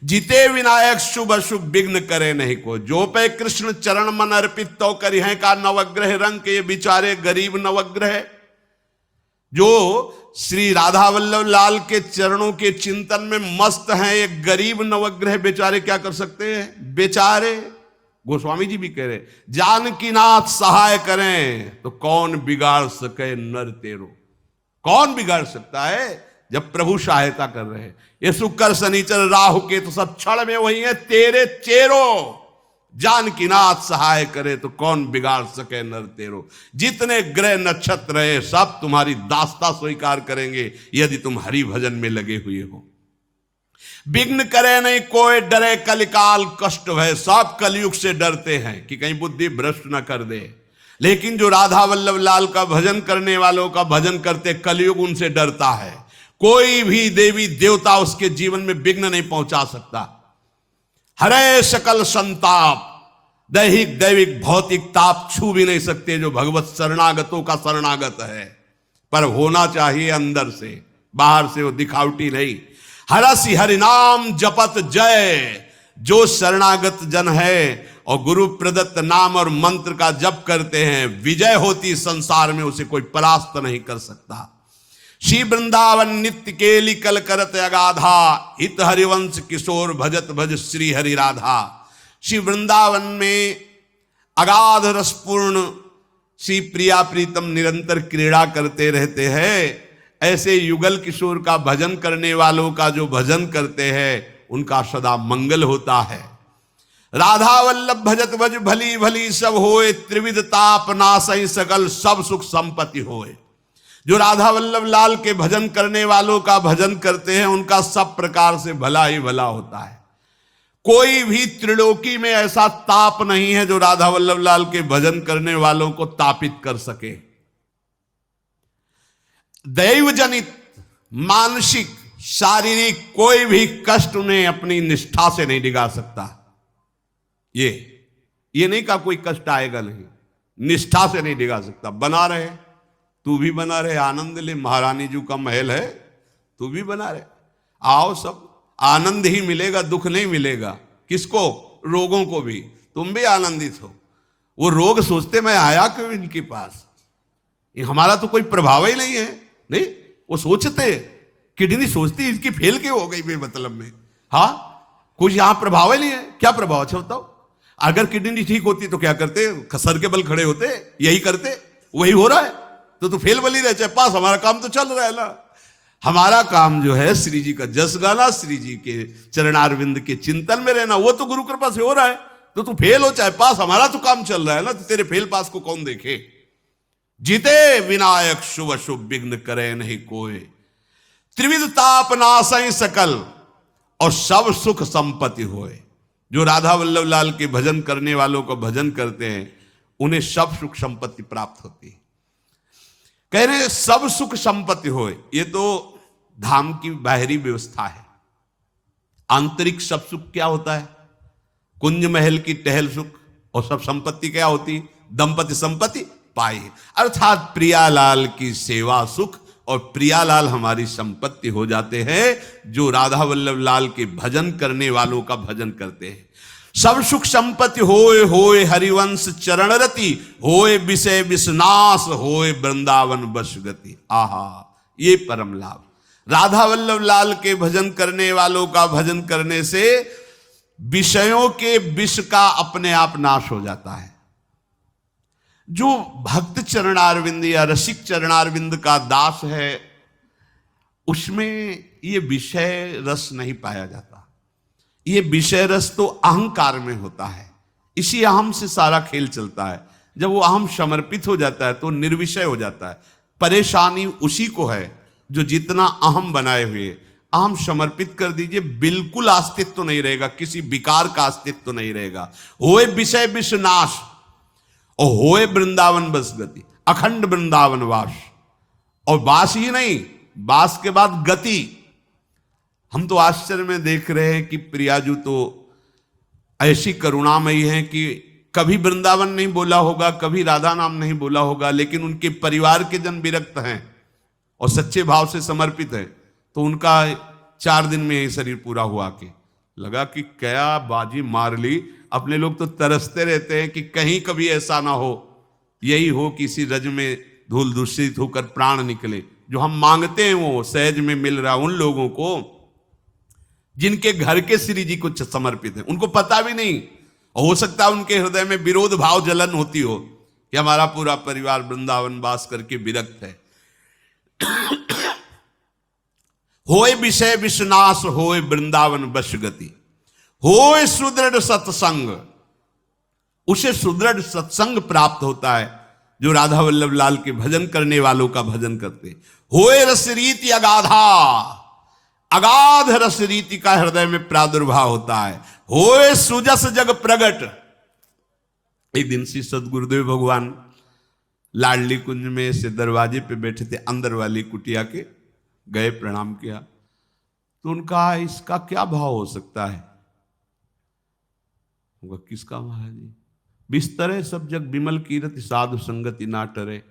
जीते विनायक शुभ अशुभ विघ्न करे नहीं को। जो पे कृष्ण चरण मन अर्पित तो करी है का नवग्रह रंग के, ये बेचारे गरीब नवग्रह जो श्री राधा वल्लभ लाल के चरणों के चिंतन में मस्त हैं, ये गरीब नवग्रह बेचारे क्या कर सकते हैं। बेचारे गोस्वामी जी भी कह रहे, जानकी नाथ सहाय करें तो कौन बिगाड़ सके नर तेरो। कौन बिगाड़ सकता है जब प्रभु सहायता कर रहे हैं। ये शुक्र शनिचर राहु के तो सब क्षण में वही है तेरे चेरो। जानकी नाथ सहाय करे तो कौन बिगाड़ सके नर तेरो। जितने ग्रह नक्षत्र है सब तुम्हारी दास्ता स्वीकार करेंगे यदि तुम हरि भजन में लगे हुए हो। विघ्न करे नहीं कोई डरे कलिकाल कष्ट है। सब कलयुग से डरते हैं कि कहीं बुद्धि भ्रष्ट न कर दे, लेकिन जो राधा वल्लभ लाल का भजन करने वालों का भजन करते कलयुग उनसे डरता है। कोई भी देवी देवता उसके जीवन में विघ्न नहीं पहुंचा सकता। हरे सकल संताप, दैहिक दैविक भौतिक ताप छू भी नहीं सकते जो भगवत शरणागतों का शरणागत है। पर होना चाहिए अंदर से, बाहर से वो दिखावटी नहीं। हरसि हरिनाम जपत जय। जो शरणागत जन है और गुरु प्रदत्त नाम और मंत्र का जप करते हैं, विजय होती संसार में, उसे कोई परास्त नहीं कर सकता। श्री वृंदावन नित्य केली कल करत अगाधा, हित हरिवंश किशोर भजत भज श्री हरि राधा। श्री वृंदावन में अगाध रसपूर्ण श्री प्रिया प्रीतम निरंतर क्रीड़ा करते रहते हैं। ऐसे युगल किशोर का भजन करने वालों का जो भजन करते हैं उनका सदा मंगल होता है। राधा वल्लभ भजत भज भली भली सब होए, त्रिविध ताप नासई सकल सब सुख संपत्ति होए। जो राधा वल्लभ लाल के भजन करने वालों का भजन करते हैं उनका सब प्रकार से भला ही भला होता है। कोई भी त्रिलोकी में ऐसा ताप नहीं है जो राधा वल्लभ लाल के भजन करने वालों को तापित कर सके। दैव जनित मानसिक शारीरिक कोई भी कष्ट उन्हें अपनी निष्ठा से नहीं डिगा सकता। ये नहीं कहा कोई कष्ट आएगा नहीं, निष्ठा से नहीं डिगा सकता। बना रहे, तू भी बना रहे, आनंद ले, महारानी जी का महल है, तू भी बना रहे। आओ सब आनंद ही मिलेगा, दुख नहीं मिलेगा। किसको? रोगों को भी। तुम भी आनंदित हो। वो रोग सोचते मैं आया क्यों इनके पास, ये हमारा तो कोई प्रभाव ही नहीं है। नहीं, वो सोचते, किडनी सोचती इसकी फेल क्यों हो गई बेमतलब में। हाँ, कुछ यहां प्रभाव ही नहीं है। क्या प्रभाव? अच्छा बताओ। अगर किडनी ठीक होती तो क्या करते? सर के बल खड़े होते, यही करते। वही हो रहा है तो तू फेल बली रह चाहे पास, हमारा काम तो चल रहा है ना। हमारा काम जो है श्री जी का जस गाना, श्री जी के चरणारविंद के चिंतन में रहना, वो तो गुरु कृपा से हो रहा है। तो तू फेल हो चाहे पास, हमारा तो काम चल रहा है ना। तो तेरे फेल पास को कौन देखे। जीते विनायक शुभ शुभ विघ्न करे नहीं कोई, त्रिविध ताप नासई सकल और सब सुख संपत्ति होए। जो राधा वल्लभ लाल के भजन करने वालों को भजन करते हैं उन्हें सब सुख संपत्ति प्राप्त होती है। कह रहे सब सुख संपत्ति होए, ये तो धाम की बाहरी व्यवस्था है। आंतरिक सब सुख क्या होता है? कुंज महल की टहल सुख। और सब संपत्ति क्या होती? दंपति संपत्ति पाई, अर्थात प्रियालाल की सेवा सुख। और प्रियालाल हमारी संपत्ति हो जाते हैं जो राधा वल्लभ लाल के भजन करने वालों का भजन करते हैं। सब सुख संपत्ति होए होए हरिवंश चरण रति, होए विषय विषनाश, होए वृंदावन बस गति। आहा, ये परम लाभ। राधा वल्लभ लाल के भजन करने वालों का भजन करने से विषयों के विष का अपने आप नाश हो जाता है। जो भक्त चरणारविंद या रसिक चरणारविंद का दास है उसमें ये विषय रस नहीं पाया जाता। ये विषय रस तो अहंकार में होता है। इसी अहम से सारा खेल चलता है। जब वो अहम समर्पित हो जाता है तो निर्विषय हो जाता है। परेशानी उसी को है जो जितना अहम बनाए हुए, अहम समर्पित कर दीजिए, बिल्कुल अस्तित्व तो नहीं रहेगा, किसी विकार का अस्तित्व तो नहीं रहेगा। होए विषय विष नाश और होए वृंदावन बस गति, अखंड वृंदावन वास। और वास ही नहीं, वास के बाद गति। हम तो आश्चर्य में देख रहे हैं कि प्रियाजू तो ऐसी करुणामयी हैं कि कभी वृंदावन नहीं बोला होगा, कभी राधा नाम नहीं बोला होगा, लेकिन उनके परिवार के जन विरक्त हैं और सच्चे भाव से समर्पित है तो उनका 4 दिन में यही शरीर पूरा हुआ के लगा कि क्या बाजी मार ली। अपने लोग तो तरसते रहते हैं कि कहीं कभी ऐसा ना हो, यही हो कि इसी रज में धूल दूषित होकर प्राण निकले। जो हम मांगते हैं वो सहज में मिल रहा उन लोगों को जिनके घर के श्री जी को समर्पित है, उनको पता भी नहीं। हो सकता है उनके हृदय में विरोध भाव जलन होती हो कि हमारा पूरा परिवार वृंदावन वास करके विरक्त है। होए विषय विश्नाश, होए वृंदावन वश गति, होए सुदृढ़ सत्संग। उसे सुदृढ़ सत्संग प्राप्त होता है जो राधा वल्लभ लाल के भजन करने वालों का भजन करते। होए रस रीति अगाधा, अगाध रस रीति का हृदय में प्रादुर्भाव होता है। होए सुजस जग प्रगट। एक दिन श्री सदगुरुदेव भगवान लाडली कुंज में से दरवाजे पे बैठे थे, अंदर वाली कुटिया के गए, प्रणाम किया तो उनका इसका क्या भाव हो सकता है? किसका महाराज जी? बिस्तरे सब जग विमल कीरति, साधु संगति ना टरे।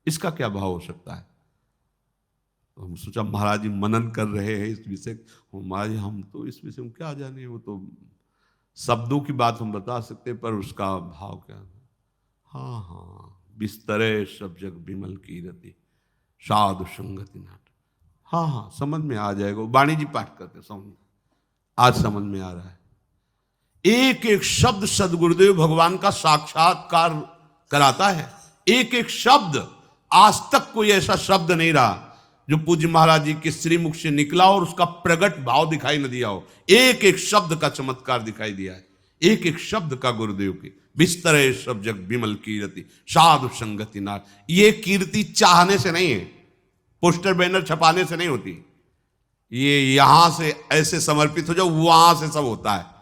इसका क्या भाव हो सकता है? हम सोचा महाराज जी मनन कर रहे हैं इस विषय। महाराज जी हम तो इस विषय में क्या जाने, वो तो शब्दों की बात हम बता सकते पर उसका भाव क्या? हाँ, बिस्तरे सब जग विमल कीरति, साधु संगति नाट। हाँ, समझ में आ जाएगा। वाणी जी पाठ करते समझ, आज समझ में आ रहा है। एक एक शब्द सदगुरुदेव भगवान का साक्षात्कार कराता है। एक एक शब्द, आज तक कोई ऐसा शब्द नहीं रहा जो पूज्य महाराज जी के श्रीमुख से निकला और उसका प्रगट भाव दिखाई न दिया हो। एक एक शब्द का चमत्कार दिखाई दिया है, एक एक शब्द का गुरुदेव के। बिस्तरे सब जग विमल कीर्ति, साधु संगति नाथ। ये कीर्ति चाहने से नहीं है, पोस्टर बैनर छपाने से नहीं होती। ये यहां से ऐसे समर्पित हो जाओ, वहां से सब होता है।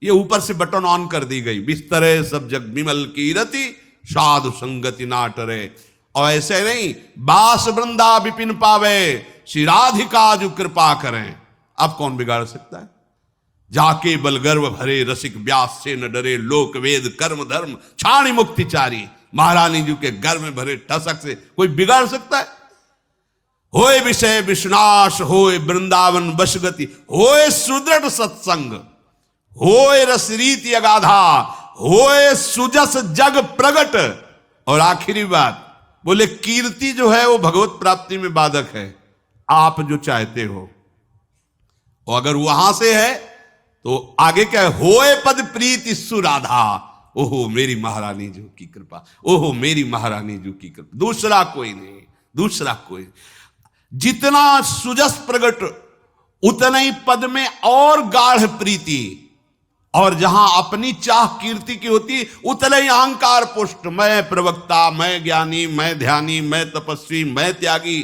ये ऊपर से बटन ऑन कर दी गई। बिस्तरे सब जग विमल कीर्ति, साधु संगति ना टरे। और ऐसे नहीं, बास वृंदा विपिन पावे, श्री राधिका जो कृपा करें। अब कौन बिगाड़ सकता है? जाके बलगर्व भरे रसिक व्यास से न डरे, लोक वेद कर्म धर्म छाणी मुक्ति चारी। महारानी जी के घर में भरे ठसक से कोई बिगाड़ सकता है? होए विषय विश्नाश, होए वृंदावन वशगति, होए सुदृढ़ सत्संग, होए रस रीति अगाधा, होए सुजस जग प्रगट। और आखिरी बात बोले, कीर्ति जो है वो भगवत प्राप्ति में बाधक है। आप जो चाहते हो, और अगर वहां से है तो आगे क्या है? होए पद प्रीति सुराधा। ओहो मेरी महारानी जी की कृपा, ओहो मेरी महारानी जी की कृपा, दूसरा कोई नहीं, दूसरा कोई। जितना सुजस प्रगट उतना ही पद में और गाढ़ प्रीति, और जहां अपनी चाह कीर्ति की होती उतना ही अहंकार पुष्ट। मैं प्रवक्ता, मैं ज्ञानी, मैं ध्यानी, मैं तपस्वी, मैं त्यागी,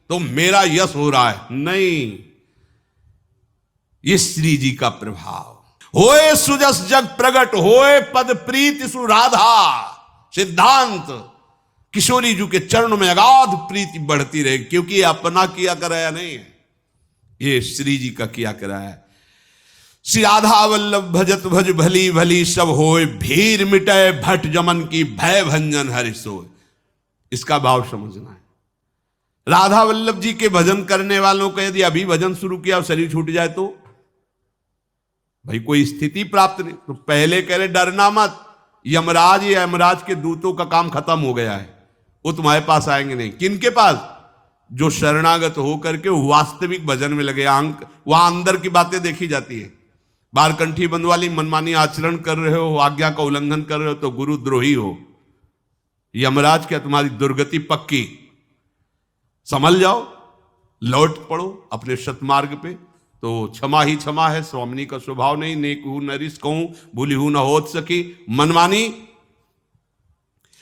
तो मेरा यश हो रहा है। नहीं, ये श्री जी का प्रभाव। होए सुजस जग प्रगट, होए पद प्रीति सुराधा। सिद्धांत किशोरी जी के चरणों में अगाध प्रीति बढ़ती रहे, क्योंकि ये अपना किया कराया नहीं है, ये श्री जी का किया कराया है। श्री राधा वल्लभ भजत भज भली भली, सब होए भीर मिटे भट जमन की, भय भंजन हरि सोय। इसका भाव समझना है। राधा वल्लभ जी के भजन करने वालों को यदि अभी भजन शुरू किया और शरीर छूट जाए तो भाई कोई स्थिति प्राप्त नहीं। तो पहले कह रहे डरना मत, यमराज या यमराज के दूतों का काम खत्म हो गया है, वो तुम्हारे पास आएंगे नहीं। किनके पास? जो शरणागत होकर के वास्तविक भजन में लगे। अंक वहां अंदर की बातें देखी जाती है। बारकंठी बंद वाली मनमानी आचरण कर रहे हो, आज्ञा का उल्लंघन कर रहे हो तो गुरुद्रोही हो। यमराज क्या तुम्हारी दुर्गति पक्की। संभल जाओ, लौट पड़ो अपने सतमार्ग पे, तो क्षमा ही क्षमा है। स्वामिनी का स्वभाव नहीं, नेक हूं न रिस कहूं, भूली हूं न होत सकी। मनमानी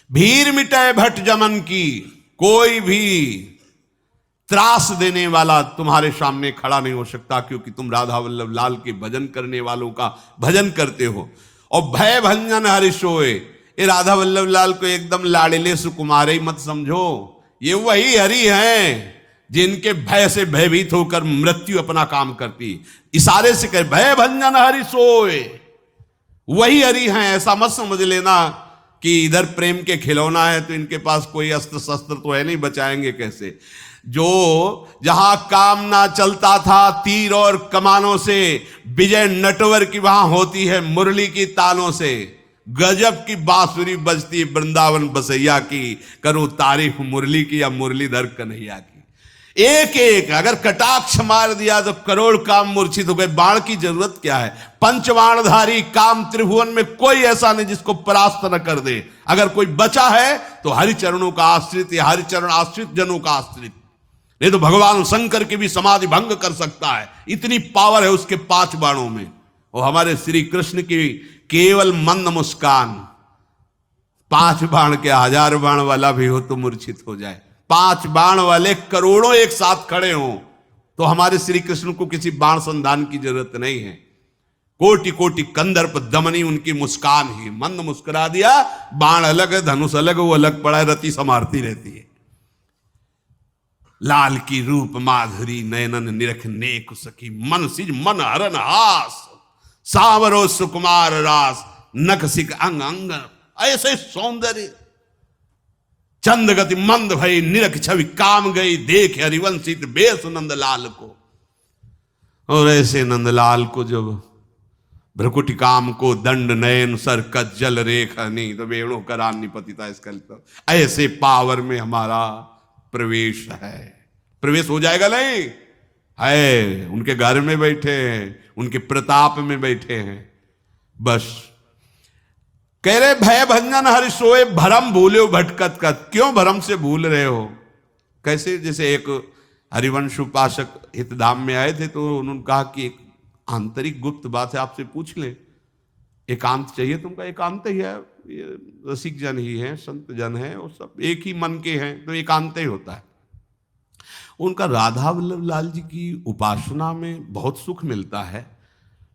भीर मिटे भट जमन की, कोई भी त्रास देने वाला तुम्हारे सामने खड़ा नहीं हो सकता, क्योंकि तुम राधा वल्लभ लाल के भजन करने वालों का भजन करते हो। और भय भंजन हरि सोए, ये राधा वल्लभ लाल को एकदम लाडले सुकुमारे मत समझो। ये वही हरि हैं जिनके भय से भयभीत होकर मृत्यु अपना काम करती। इशारे से कहे भय भंजन हरि सोए, वही हरि हैं। ऐसा मत समझ लेना कि इधर प्रेम के खिलौना है तो इनके पास कोई अस्त्र शस्त्र तो है नहीं, बचाएंगे कैसे। जो जहां काम ना चलता था तीर और कमानों से, विजय नटवर की वहां होती है मुरली की तानों से। गजब की बांसुरी बजती है वृंदावन बसैया की, करूं तारीफ मुरली की या मुरलीधर कन्हैया की। एक एक अगर कटाक्ष मार दिया तो करोड़ काम मूर्छित हो गए। बाण की जरूरत क्या है? पंचबाणधारी काम त्रिभुवन में कोई ऐसा नहीं जिसको परास्त न कर दे। अगर कोई बचा है तो हरिचरणों का आश्रित या हरिचरण आश्रित जनों का आश्रित, नहीं तो भगवान शंकर की भी समाधि भंग कर सकता है, इतनी पावर है उसके 5 बाणों में। और हमारे श्री कृष्ण की केवल मंद मुस्कान, 5 बाण के 1000 बाण वाला भी हो तो मूर्छित हो जाए। 5 बाण वाले करोड़ों एक साथ खड़े हों तो हमारे श्री कृष्ण को किसी बाण संधान की जरूरत नहीं है। कोटि कोटि कंदर्प दमनी उनकी मुस्कान ही, मंद मुस्कुरा दिया, बाण अलग है, धनुष अलग, वो अलग पड़ा है, रति संवारती रहती है। लाल की रूप माधुरी नयनन निरख नेक सखी, मन सिज मन हरन हास, सावरो सुकुमार रास, नख सिक अंग अंग, ऐसे सौंदर्य। चंद गति मंद भई निरख छवि काम गई, देख हरिवंशित बेस नंदलाल को। और ऐसे नंदलाल को जब भ्रकुटी काम को दंड नयन सर कज्जल रेखा नहीं तो वेणु करानी पतिता इसका तो ऐसे पावर में हमारा प्रवेश है। प्रवेश हो जाएगा नहीं है, उनके घर में बैठे हैं, उनके प्रताप में बैठे हैं। बस कह रहे भय भंजन हरि सोए भरम भूले भटकत कत। क्यों भरम से भूल रहे हो? कैसे? जैसे एक हरिवंश उपासक हितधाम में आए थे तो उन्होंने कहा कि एक आंतरिक गुप्त बात है, आपसे पूछ लें। एकांत चाहिए तुमका? एकांत ही है, ये रसिक जन ही है, संत जन है, और सब एक ही मन के हैं तो एकांत ही होता है। उनका राधा वल्लभ लाल जी की उपासना में बहुत सुख मिलता है,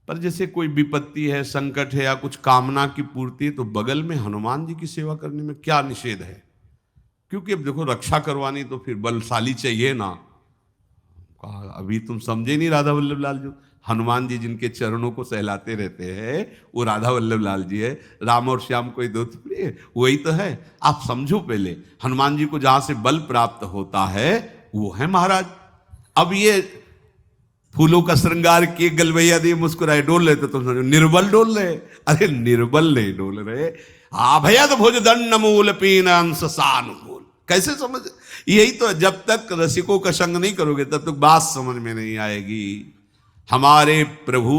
पर जैसे कोई विपत्ति है, संकट है या कुछ कामना की पूर्ति है तो बगल में हनुमान जी की सेवा करने में क्या निषेध है? क्योंकि अब देखो रक्षा करवानी तो फिर बलशाली चाहिए ना। अभी तुम समझे नहीं राधा वल्लभ लाल जी। हनुमान जी जिनके चरणों को सहलाते रहते हैं वो राधा वल्लभ लाल जी है। राम और श्याम कोई दो थोड़ी है, वही तो है। आप समझो पहले, हनुमान जी को जहां से बल प्राप्त होता है वो है महाराज। अब ये फूलों का श्रृंगार किए गलवैया दिए मुस्कुराए डोल रहे तो तुम समझो निर्बल डोल रहे। अरे निर्बल नहीं डोल रहे, भैया तो भोज दंड मूल पीन अंश सानुकूल। कैसे समझ? यही तो, जब तक रसिकों का संग नहीं करोगे तब तक बात समझ में नहीं आएगी। हमारे प्रभु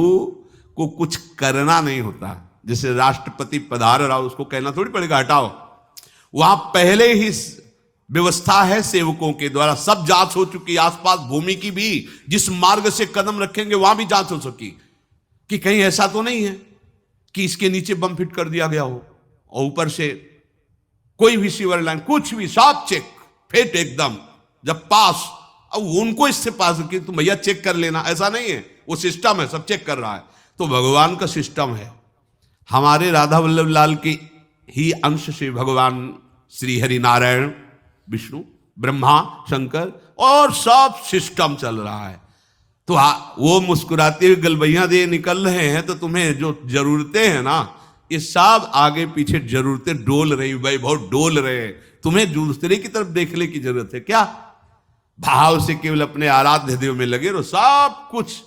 को कुछ करना नहीं होता। जैसे राष्ट्रपति पधार रहा, उसको कहना थोड़ी पड़ेगा हटाओ। वहां पहले ही व्यवस्था है सेवकों के द्वारा, सब जांच हो चुकी। आसपास भूमि की भी जिस मार्ग से कदम रखेंगे वहां भी जांच हो सकी कि कहीं ऐसा तो नहीं है कि इसके नीचे बम फिट कर दिया गया हो, और ऊपर से कोई भी सीवर लाइन कुछ भी सब चेक फिट एकदम। जब पास, अब उनको इससे पास कि तुम भैया चेक कर लेना, ऐसा नहीं है। वो सिस्टम है, सब चेक कर रहा है। तो भगवान का सिस्टम है। हमारे राधा वल्लभ लाल के ही अंश से भगवान श्री हरि नारायण, विष्णु, ब्रह्मा, शंकर और सब सिस्टम चल रहा है। तो वो मुस्कुराते हुए गलबैया दे निकल रहे हैं तो तुम्हें जो जरूरतें हैं ना, ये सब आगे पीछे जरूरतें डोल रही, भाई बहुत डोल रहे हैं। तुम्हें दूसरे की तरफ देखने की जरूरत है क्या? भाव से केवल अपने आराध्य देव में लगे रहो, सब कुछ।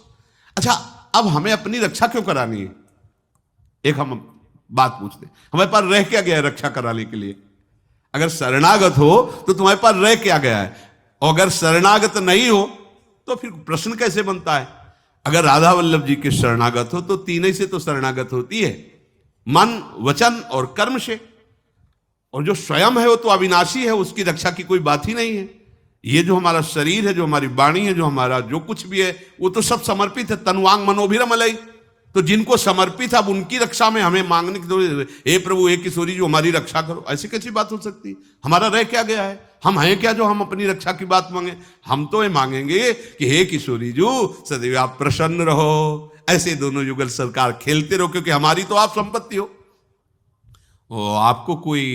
अच्छा, अब हमें अपनी रक्षा क्यों करानी है? एक हम बात पूछते हैं, हमारे पास रह क्या गया है रक्षा कराने के लिए? अगर शरणागत हो तो तुम्हारे पास रह क्या गया है? और अगर शरणागत नहीं हो तो फिर प्रश्न कैसे बनता है? अगर राधा वल्लभ जी के शरणागत हो तो तीन ही से तो शरणागत होती है, मन, वचन और कर्म से। और जो स्वयं है वो तो अविनाशी है, उसकी रक्षा की कोई बात ही नहीं है। ये जो हमारा शरीर है, जो हमारी वाणी है, जो हमारा जो कुछ भी है, वो तो सब समर्पित है। तनुवांग मनोभिरमलई, तो जिनको समर्पित है अब उनकी रक्षा में हमें मांगने की जरूरत है। हे प्रभु, हे किशोरी जो हमारी रक्षा करो, ऐसी कैसी बात हो सकती? हमारा रह क्या गया है? हम हैं क्या जो हम अपनी रक्षा की बात मांगे? हम तो ये मांगेंगे कि हे किशोरी जो सदैव आप प्रसन्न रहो, ऐसे दोनों युगल सरकार खेलते रहो, क्योंकि हमारी तो आप संपत्ति हो। वो आपको कोई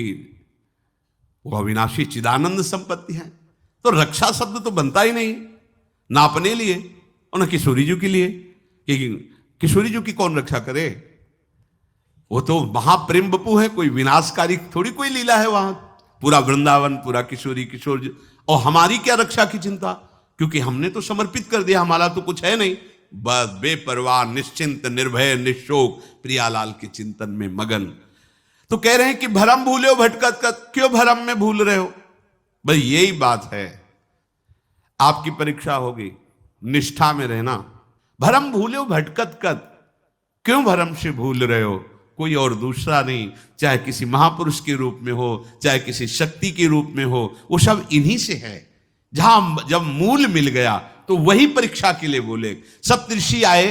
वो अविनाशी चिदानंद संपत्ति है। तो रक्षा शब्द तो बनता ही नहीं, ना अपने लिए और ना किशोरी जी के लिए। कि किशोरी जी की कौन रक्षा करे? वो तो महाप्रेम बपू है, कोई विनाशकारी थोड़ी कोई लीला है वहां। पूरा वृंदावन, पूरा किशोरी, किशोर और हमारी क्या रक्षा की चिंता, क्योंकि हमने तो समर्पित कर दिया, हमारा तो कुछ है नहीं, बस बेपरवाह निश्चिंत निर्भय निशोक प्रियालाल के चिंतन में मगन। तो कह रहे हैं कि भरम भूले हो भटकत कत, क्यों भरम में भूल रहे हो? भाई यही बात है, आपकी परीक्षा होगी, निष्ठा में रहना। भरम भूले हो भटकत कत, क्यों भरम से भूल रहे हो? कोई और दूसरा नहीं, चाहे किसी महापुरुष के रूप में हो, चाहे किसी शक्ति के रूप में हो, वो सब इन्हीं से है। जहां जब मूल मिल गया तो वही परीक्षा के लिए बोले। सप्तऋषि आए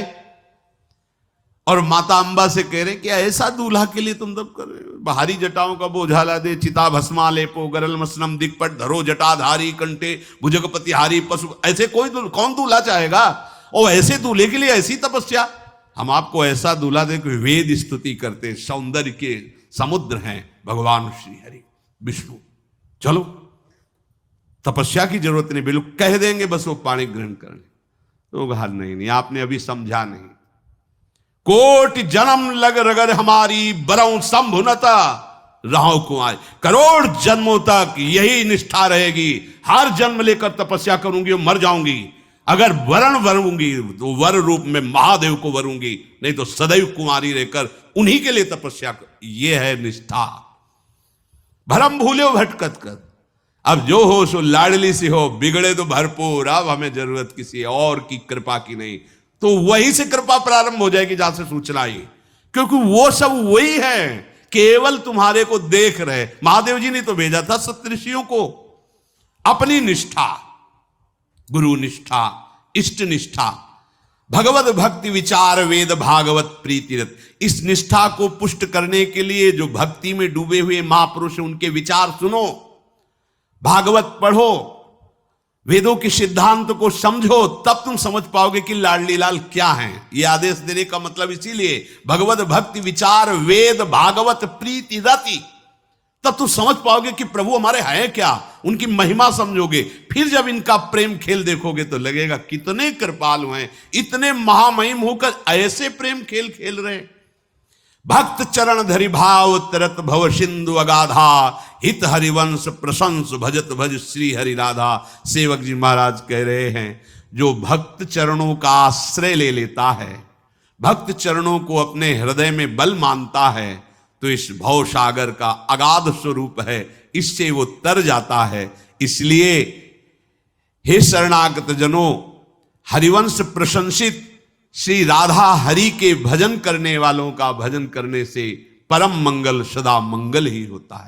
और माता अंबा से कह रहे कि ऐसा दूल्हा के लिए तुम तब कर रहे हो, बाहरी जटाओं का बोझाला दे, चिता भस्मा लेपो गरल मसनम दिक्पट धरो जटाधारी कंटे भुजगपतिहारी पशु, ऐसे कोई कौन दूल्हा चाहेगा? और ऐसे दूल्हे के लिए ऐसी तपस्या। हम आपको ऐसा दूल्हा दे कि वेद स्तुति करते, सौंदर्य के समुद्र हैं भगवान श्री हरि विष्णु। चलो तपस्या की जरूरत नहीं, बिल्कुल कह देंगे बस वो पाणी ग्रहण करें। तो कहा नहीं, आपने अभी समझा नहीं। कोटि जन्म लग रगर हमारी बरऊ संभुनता राहों को आए, करोड़ जन्मों तक यही निष्ठा रहेगी। हर जन्म लेकर तपस्या करूंगी और मर जाऊंगी। अगर वरण वरूंगी तो वर रूप में महादेव को वरूंगी, नहीं तो सदैव कुमारी रहकर उन्हीं के लिए तपस्या कर। ये है निष्ठा। भरम भूले हो भटकत कर, अब जो हो सो लाडली सी हो, बिगड़े तो भरपूर, अब हमें जरूरत किसी और की कृपा की नहीं। तो वहीं से कृपा प्रारंभ हो जाएगी जहां से सूचना आई, क्योंकि वो सब वही है, केवल तुम्हारे को देख रहे। महादेव जी ने तो भेजा था सप्तऋषियों को। अपनी निष्ठा, गुरु निष्ठा, इष्ट निष्ठा, भगवत भक्ति विचार वेद भागवत प्रीतिरत, इस निष्ठा को पुष्ट करने के लिए जो भक्ति में डूबे हुए महापुरुष उनके विचार सुनो, भागवत पढ़ो, वेदों के सिद्धांत को समझो, तब तुम समझ पाओगे कि लाडली लाल क्या है। यह आदेश देने का मतलब इसीलिए, भगवत भक्ति विचार वेद भागवत प्रीति रति, तब तुम समझ पाओगे कि प्रभु हमारे हैं क्या, उनकी महिमा समझोगे। फिर जब इनका प्रेम खेल देखोगे तो लगेगा कितने कृपालु हैं, इतने महामहिम होकर ऐसे प्रेम खेल खेल रहे हैं। भक्त चरण धरि भाव तरत भव सिंधु अगाधा, हित हरिवंश प्रशंस भजत भज श्री हरि राधा। सेवक जी महाराज कह रहे हैं, जो भक्त चरणों का आश्रय ले लेता है, भक्त चरणों को अपने हृदय में बल मानता है, तो इस भव सागर का अगाध स्वरूप है, इससे वो तर जाता है। इसलिए हे शरणागत जनों, हरिवंश प्रशंसित श्री राधा हरि के भजन करने वालों का भजन करने से परम मंगल सदा मंगल ही होता है।